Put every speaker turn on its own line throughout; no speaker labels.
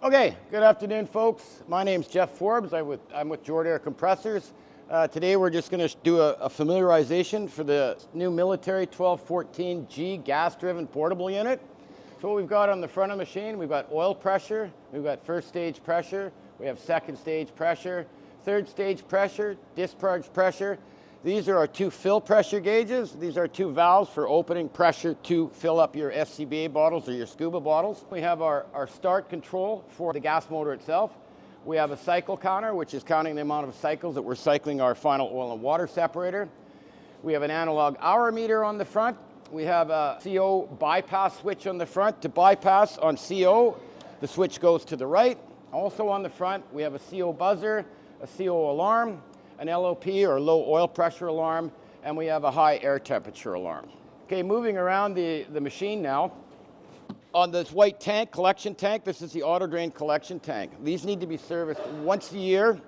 Okay, good afternoon, folks. My name's Jeff Forbes. I'm with Jordan Air Compressors. Today we're just going to do a familiarization for the new MIL-1214-G gas-driven portable unit. So what we've got on the front of the machine, we've got oil pressure, we've got first stage pressure, we have second stage pressure, third stage pressure, discharge pressure. These are our two fill pressure gauges. These are two valves for opening pressure to fill up your SCBA bottles or your scuba bottles. We have our start control for the gas motor itself. We have a cycle counter, which is counting the amount of cycles that we're cycling our final oil and water separator. We have an analog hour meter on the front. We have a CO bypass switch on the front. To bypass on CO, the switch goes to the right. Also on the front, we have a CO buzzer, a CO alarm, an LOP or low oil pressure alarm, and we have a high air temperature alarm. Okay, moving around the machine now. On this white tank, collection tank, this is the auto drain collection tank. These need to be serviced once a year.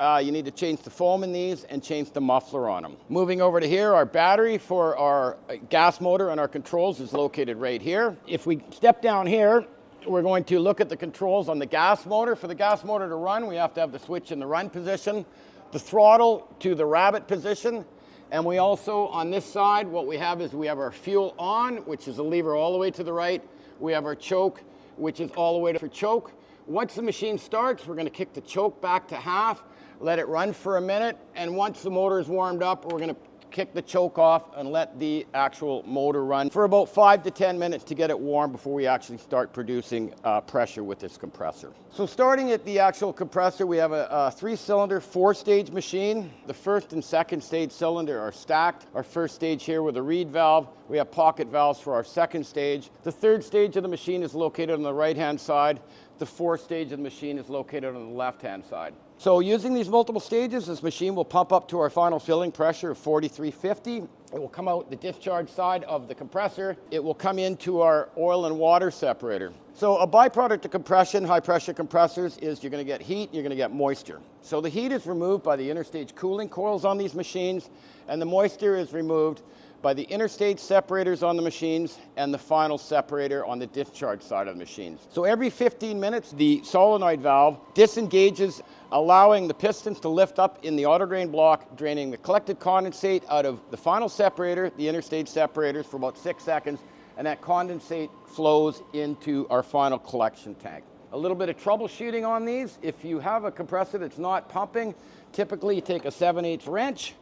You need to change the foam in these and change the muffler on them. Moving over to here, our battery for our gas motor and our controls is located right here. If we step down here, we're going to look at the controls on the gas motor. For the gas motor to run, we have to have the switch in the run position, the throttle to the rabbit position, and we also, on this side, what we have is we have our fuel on, which is a lever all the way to the right. We have our choke, which is all the way for choke. Once the machine starts, we're going to kick the choke back to half, let it run for a minute, and once the motor is warmed up, we're going to kick the choke off and let the actual motor run for about 5 to 10 minutes to get it warm before we actually start producing pressure with this compressor. So starting at the actual compressor, we have a 3-cylinder, 4-stage machine. The first and second stage cylinder are stacked. Our first stage here with a reed valve. We have pocket valves for our second stage. The third stage of the machine is located on the right-hand side. The fourth stage of the machine is located on the left-hand side. So using these multiple stages, this machine will pump up to our final filling pressure of 4350. It will come out the discharge side of the compressor. It will come into our oil and water separator. So a byproduct of compression, high pressure compressors, is you're going to get heat, you're going to get moisture. So the heat is removed by the interstage cooling coils on these machines, and the moisture is removed by the interstage separators on the machines and the final separator on the discharge side of the machines. So every 15 minutes, the solenoid valve disengages, allowing the pistons to lift up in the auto drain block, draining the collected condensate out of the final separator, the interstage separators, for about 6 seconds, and that condensate flows into our final collection tank. A little bit of troubleshooting on these. If you have a compressor that's not pumping, typically you take a 7/8 wrench,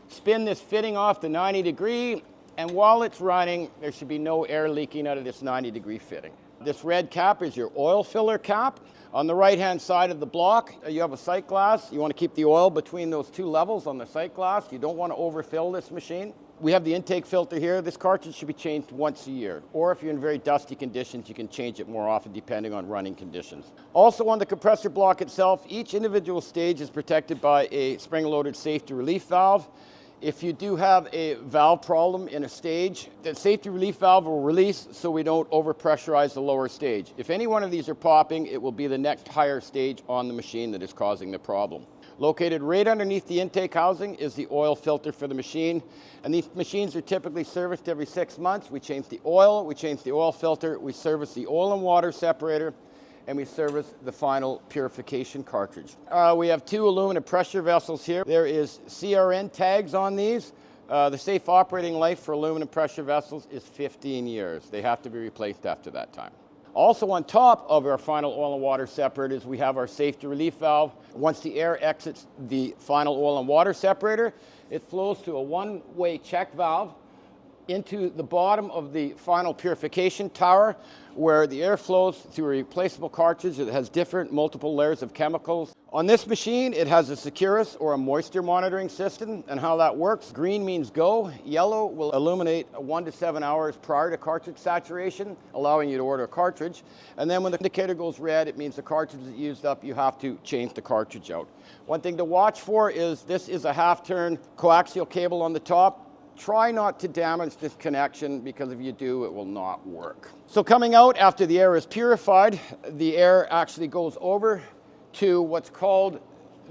spin this fitting off the 90-degree, and while it's running, there should be no air leaking out of this 90-degree fitting. This red cap is your oil filler cap. On the right-hand side of the block, you have a sight glass. You want to keep the oil between those two levels on the sight glass. You don't want to overfill this machine. We have the intake filter here. This cartridge should be changed once a year. Or if you're in very dusty conditions, you can change it more often depending on running conditions. Also on the compressor block itself, each individual stage is protected by a spring-loaded safety relief valve. If you do have a valve problem in a stage, the safety relief valve will release so we don't overpressurize the lower stage. If any one of these are popping, it will be the next higher stage on the machine that is causing the problem. Located right underneath the intake housing is the oil filter for the machine. And these machines are typically serviced every 6 months. We change the oil, we change the oil filter, we service the oil and water separator, and we service the final purification cartridge. We have 2 aluminum pressure vessels here. There is CRN tags on these. The safe operating life for aluminum pressure vessels is 15 years. They have to be replaced after that time. Also on top of our final oil and water separators, we have our safety relief valve. Once the air exits the final oil and water separator, it flows through a one-way check valve into the bottom of the final purification tower, where the air flows through a replaceable cartridge that has different multiple layers of chemicals. On this machine, it has a Securus or a moisture monitoring system, and how that works: green means go, yellow will illuminate 1 to 7 hours prior to cartridge saturation, allowing you to order a cartridge, and then when the indicator goes red, it means the cartridge is used up. You have to change the cartridge out. One thing to watch for is this is a half-turn coaxial cable on the top. Try not to damage this connection, because if you do, it will not work. So coming out after the air is purified, the air actually goes over to what's called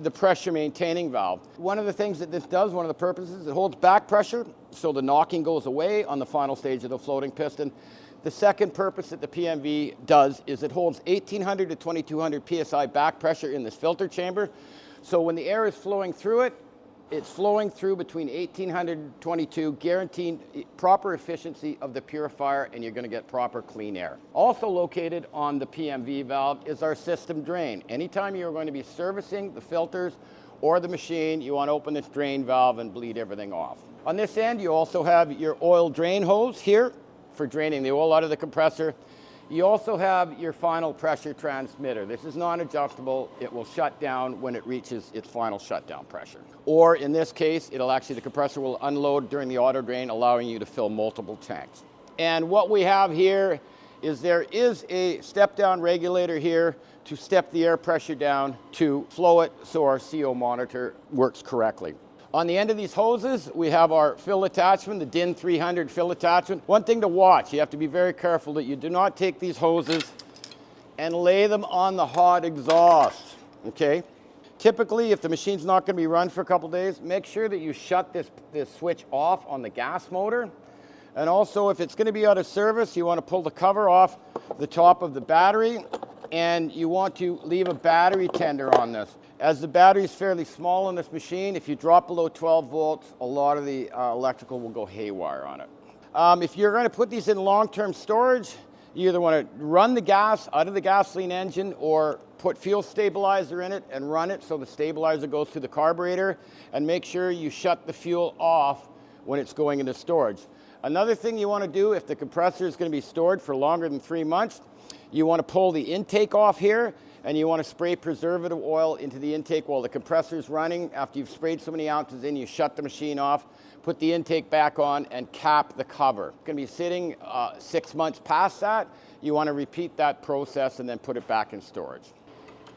the pressure maintaining valve. One of the things that this does, one of the purposes, it holds back pressure so the knocking goes away on the final stage of the floating piston. The second purpose that the PMV does is it holds 1800 to 2200 PSI back pressure in this filter chamber. So when the air is flowing through it, it's flowing through between 1800 and 22, guaranteeing proper efficiency of the purifier, and you're going to get proper clean air. Also located on the PMV valve is our system drain. Anytime you're going to be servicing the filters or the machine, you want to open this drain valve and bleed everything off. On this end, you also have your oil drain hose here for draining the oil out of the compressor. You also have your final pressure transmitter. This is non-adjustable. It will shut down when it reaches its final shutdown pressure. Or in this case, the compressor will unload during the auto drain, allowing you to fill multiple tanks. And what we have here is there is a step down regulator here to step the air pressure down to flow it so our CO monitor works correctly. On the end of these hoses, we have our fill attachment, the DIN 300 fill attachment. One thing to watch, you have to be very careful that you do not take these hoses and lay them on the hot exhaust, okay? Typically, if the machine's not gonna be run for a couple days, make sure that you shut this switch off on the gas motor. And also, if it's gonna be out of service, you wanna pull the cover off the top of the battery, and you want to leave a battery tender on this. As the battery is fairly small on this machine, if you drop below 12 volts, a lot of the electrical will go haywire on it. If you're going to put these in long-term storage, you either want to run the gas out of the gasoline engine or put fuel stabilizer in it and run it so the stabilizer goes through the carburetor, and make sure you shut the fuel off when it's going into storage. Another thing you want to do if the compressor is going to be stored for longer than 3 months, you want to pull the intake off here, and you want to spray preservative oil into the intake while the compressor is running. After you've sprayed so many ounces in, you shut the machine off, put the intake back on, and cap the cover. It's going to be sitting 6 months past that. You want to repeat that process and then put it back in storage.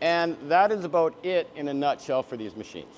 And that is about it in a nutshell for these machines.